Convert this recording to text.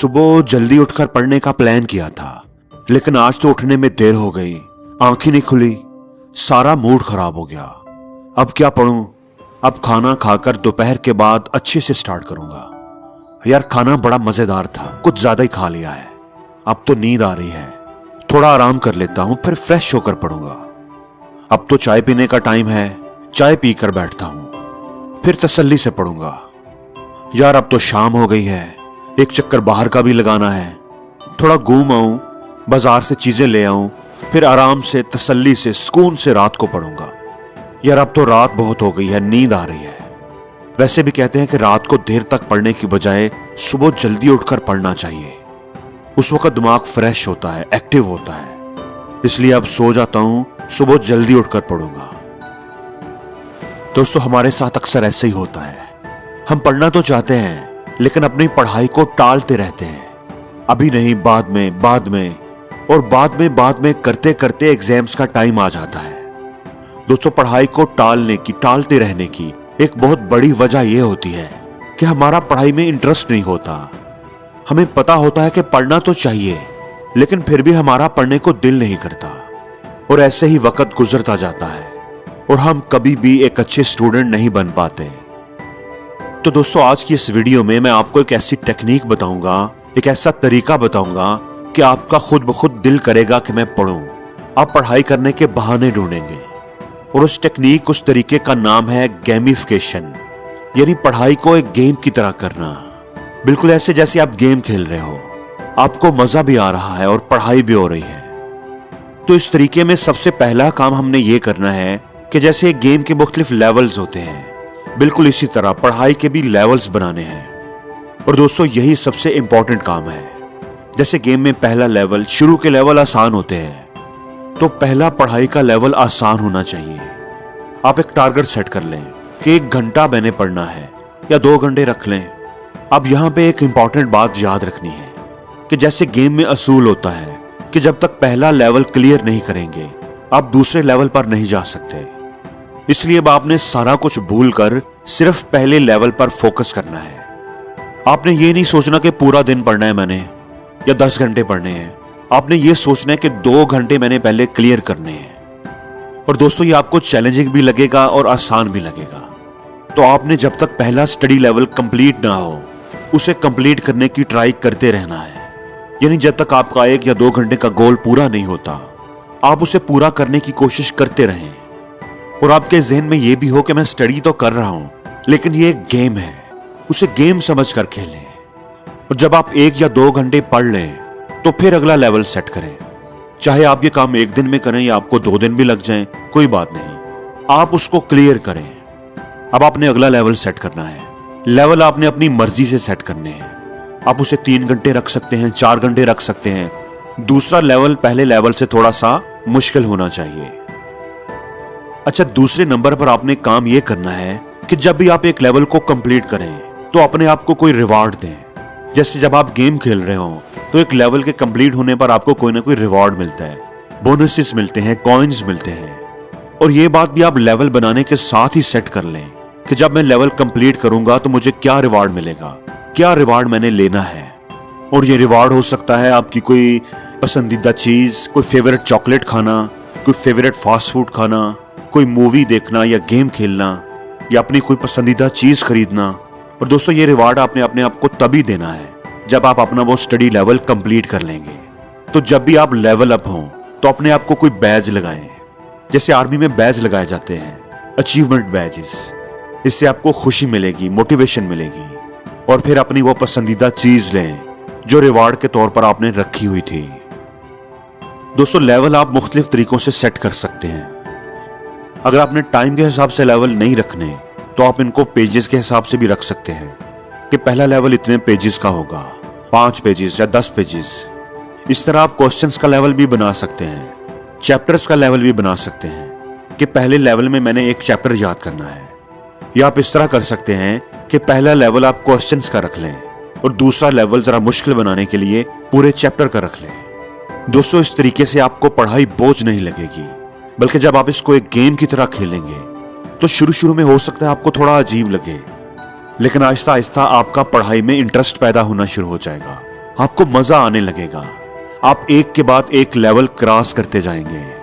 सुबह जल्दी उठकर पढ़ने का प्लान किया था, लेकिन आज तो उठने में देर हो गई। आंखें नहीं खुली, सारा मूड खराब हो गया। अब क्या पढूं? अब खाना खाकर दोपहर के बाद अच्छे से स्टार्ट करूंगा। यार खाना बड़ा मजेदार था, कुछ ज्यादा ही खा लिया है। अब तो नींद आ रही है, थोड़ा आराम कर लेता हूं, फिर फ्रेश होकर पढ़ूंगा। अब तो चाय पीने का टाइम है, चाय पीकर बैठता हूं, फिर तसल्ली से पढ़ूंगा। यार अब तो शाम हो गई है, एक चक्कर बाहर का भी लगाना है। थोड़ा घूम आऊं, बाजार से चीजें ले आऊं, फिर आराम से तसल्ली से सुकून से रात को पढ़ूंगा। यार अब तो रात बहुत हो गई है, नींद आ रही है। वैसे भी कहते हैं कि रात को देर तक पढ़ने की बजाय सुबह जल्दी उठकर पढ़ना चाहिए। उस वक्त दिमाग फ्रेश होता है, एक्टिव होता है। इसलिए अब सो जाता हूं, सुबह जल्दी उठकर पढ़ूंगा। दोस्तों, हमारे साथ अक्सर ऐसे ही होता है। हम पढ़ना तो चाहते हैं, लेकिन अपनी पढ़ाई को टालते रहते हैं। अभी नहीं, बाद में और बाद में करते करते एग्जाम्स का टाइम आ जाता है। दोस्तों, पढ़ाई को टालते रहने की एक बहुत बड़ी वजह यह होती है कि हमारा पढ़ाई में इंटरेस्ट नहीं होता। हमें पता होता है कि पढ़ना तो चाहिए, लेकिन फिर भी हमारा पढ़ने को दिल नहीं करता, और ऐसे ही वक्त गुजरता जाता है और हम कभी भी एक अच्छे स्टूडेंट नहीं बन पाते। तो दोस्तों, आज की इस वीडियो में मैं आपको एक ऐसी टेक्निक बताऊंगा, एक ऐसा तरीका बताऊंगा कि आपका खुद ब खुद दिल करेगा कि मैं पढूं। आप पढ़ाई करने के बहाने ढूंढेंगे, और उस टेक्निक, उस तरीके का नाम है गेमिफिकेशन, यानी पढ़ाई को एक गेम की तरह करना। बिल्कुल ऐसे जैसे आप गेम खेल रहे हो, आपको मजा भी आ रहा है और पढ़ाई भी हो रही है। तो इस तरीके में सबसे पहला काम हमने ये करना है कि जैसे गेम के मुख्तलिफ लेवल्स होते हैं, बिल्कुल इसी तरह पढ़ाई के भी लेवल्स बनाने हैं। और दोस्तों, यही सबसे इंपॉर्टेंट काम है। जैसे गेम में पहला लेवल, शुरू के लेवल आसान होते हैं, तो पहला पढ़ाई का लेवल आसान होना चाहिए। आप एक टारगेट सेट कर लें कि 1 घंटा मैंने पढ़ना है, या 2 घंटे रख लें। अब यहां पे एक इंपॉर्टेंट बात याद रखनी है कि जैसे गेम में असूल होता है कि जब तक पहला लेवल क्लियर नहीं करेंगे, आप दूसरे लेवल पर नहीं जा सकते। इसलिए अब आपने सारा कुछ भूलकर सिर्फ पहले लेवल पर फोकस करना है। आपने ये नहीं सोचना कि पूरा दिन पढ़ना है मैंने, या 10 घंटे पढ़ने हैं। आपने ये सोचना है कि 2 घंटे मैंने पहले क्लियर करने हैं। और दोस्तों, ये आपको चैलेंजिंग भी लगेगा और आसान भी लगेगा। तो आपने जब तक पहला स्टडी लेवल कंप्लीट ना हो, उसे कंप्लीट करने की ट्राई करते रहना है। यानी जब तक आपका 1 या 2 घंटे का गोल पूरा नहीं होता, आप उसे पूरा करने की कोशिश करते रहें। और आपके जहन में यह भी हो कि मैं स्टडी तो कर रहा हूं, लेकिन ये एक गेम है, उसे गेम समझकर खेलें। और जब आप 1 या 2 घंटे पढ़ लें, तो फिर अगला लेवल सेट करें। चाहे आप ये काम 1 दिन में करें या आपको 2 दिन भी लग जाएं, कोई बात नहीं, आप उसको क्लियर करें। अब आपने अगला लेवल सेट करना है। लेवल आपने अपनी मर्जी से सेट करने हैं। आप उसे 3 घंटे रख सकते हैं, 4 घंटे रख सकते हैं। दूसरा लेवल पहले लेवल से थोड़ा सा मुश्किल होना चाहिए। अच्छा, दूसरे नंबर पर आपने काम यह करना है कि जब भी आप एक लेवल को कंप्लीट करें, तो अपने आप को कोई रिवॉर्ड दें। जैसे जब आप गेम खेल रहे हो, तो एक लेवल के कंप्लीट होने पर आपको कोई ना कोई रिवॉर्ड मिलता है, बोनसेस मिलते हैं, कॉइन्स मिलते हैं। और ये बात भी आप लेवल बनाने के साथ ही सेट कर लें कि जब मैं लेवल कंप्लीट करूंगा तो मुझे क्या रिवॉर्ड मिलेगा, क्या रिवॉर्ड मैंने लेना है। और ये रिवॉर्ड हो सकता है आपकी कोई पसंदीदा चीज, कोई फेवरेट चॉकलेट खाना, कोई फेवरेट फास्ट फूड खाना, कोई मूवी देखना या गेम खेलना, या अपनी कोई पसंदीदा चीज खरीदना। और दोस्तों, ये रिवॉर्ड आपने अपने आप को तभी देना है जब आप अपना वो स्टडी लेवल कंप्लीट कर लेंगे। तो जब भी आप लेवल अप हों, तो अपने आप को कोई बैज लगाएं। जैसे आर्मी में बैज लगाए जाते हैं, अचीवमेंट बैजेस। इससे आपको खुशी मिलेगी, मोटिवेशन मिलेगी, और फिर अपनी वो पसंदीदा चीज लें जो रिवॉर्ड के तौर पर आपने रखी हुई थी। दोस्तों, लेवल आप मुख्तलिफ तरीकों से सेट कर सकते हैं। अगर आपने टाइम के हिसाब से लेवल नहीं रखने, तो आप इनको पेजेस के हिसाब से भी रख सकते हैं कि पहला लेवल इतने पेजेस का होगा, 5 पेजेस या 10 पेजेस। इस तरह आप क्वेश्चंस का लेवल भी बना सकते हैं, चैप्टर्स का लेवल भी बना सकते हैं कि पहले लेवल में मैंने एक चैप्टर याद करना है। या आप इस तरह कर सकते हैं कि पहला लेवल आप क्वेश्चंस का रख लें, और दूसरा लेवल जरा मुश्किल बनाने के लिए पूरे चैप्टर का रख लें। दोस्तों, इस तरीके से आपको पढ़ाई बोझ नहीं लगेगी, बल्कि जब आप इसको एक गेम की तरह खेलेंगे, तो शुरू में हो सकता है आपको थोड़ा अजीब लगे, लेकिन आहिस्ता आहिस्ता आपका पढ़ाई में इंटरेस्ट पैदा होना शुरू हो जाएगा। आपको मजा आने लगेगा। आप एक के बाद एक लेवल क्रॉस करते जाएंगे।